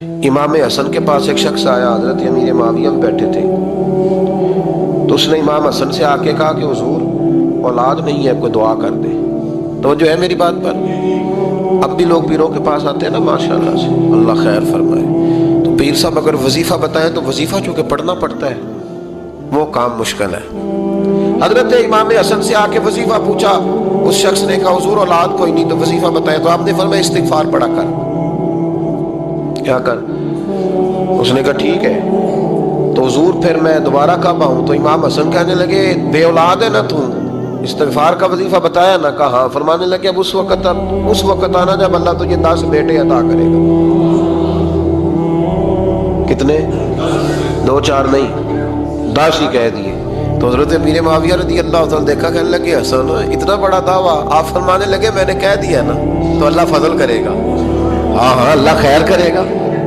امام حسن کے پاس ایک شخص آیا، حضرت امیر معاویہ میں بیٹھے تھے، تو اس نے امام حسن سے آ کے کہا کہ حضور اولاد نہیں ہے، کوئی دعا کر دے۔ توجہ ہے میری بات پر؟ اب بھی لوگ پیروں کے پاس آتے ہیں نا، ماشاءاللہ سے، اللہ خیر فرمائے، تو پیر صاحب اگر وظیفہ بتائیں تو وظیفہ چونکہ پڑھنا پڑتا ہے وہ کام مشکل ہے۔ حضرت امام حسن سے آ کے وظیفہ پوچھا، اس شخص نے کہا حضور اولاد کوئی نہیں، تو وظیفہ بتائے، تو آپ نے فرمایا استغفار پڑھا کر۔ کیا کر؟ اس نے کہا ٹھیک ہے۔ تو حضور پھر میں دوبارہ کب آؤں؟ تو امام حسن کہنے لگے بے اولاد ہے نا تو، استغفار کا وظیفہ بتایا نا؟ کہا ہاں۔ فرمانے لگے اب اس وقت آنا جب اللہ تجھے 10 بیٹے عطا کرے گا۔ کتنے؟ 2 4 نہیں، 10 ہی کہہ دیے۔ تو حضرت امیر معاویہ رضی اللہ تعالیٰ دیکھا، کہنے لگے حسن اتنا بڑا دعویٰ؟ آپ فرمانے لگے میں نے کہہ دیا نا، تو اللہ فضل کرے گا۔ ہاں ہاں اللہ خیر کرے گا،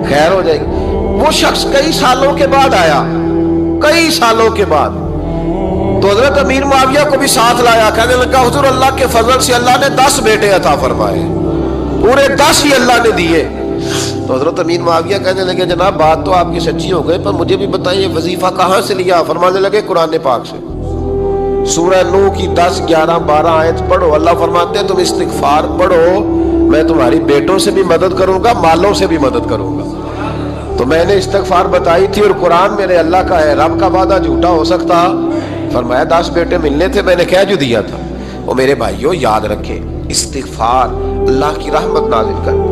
خیر ہو جائے گی۔ وہ شخص کئی سالوں کے بعد آیا، کئی سالوں کے بعد، تو حضرت امیر معاویہ کو بھی ساتھ لایا، کہنے لگا حضور اللہ کے فضل سے اللہ نے 10 بیٹے عطا فرمائے، پورے 10 ہی اللہ نے دیے۔ تو حضرت امیر معاویہ کہنے لگے جناب بات تو آپ کی سچی ہو گئی، پر مجھے بھی بتائیے وظیفہ کہاں سے لیا؟ فرمانے لگے قرآن پاک سے، سورہ نوح کی 10 11 12 آیت پڑھو۔ اللہ فرماتے ہیں تم استغفار پڑھو، میں تمہاری بیٹوں سے بھی مدد کروں گا، مالوں سے بھی مدد کروں گا۔ تو میں نے استغفار بتائی تھی، اور قرآن میرے اللہ کا ہے، رب کا وعدہ جھوٹا ہو سکتا؟ فرمایا 10 بیٹے ملنے تھے، میں نے کہہ جو دیا تھا۔ وہ میرے بھائیوں یاد رکھیں، استغفار اللہ کی رحمت نازل کر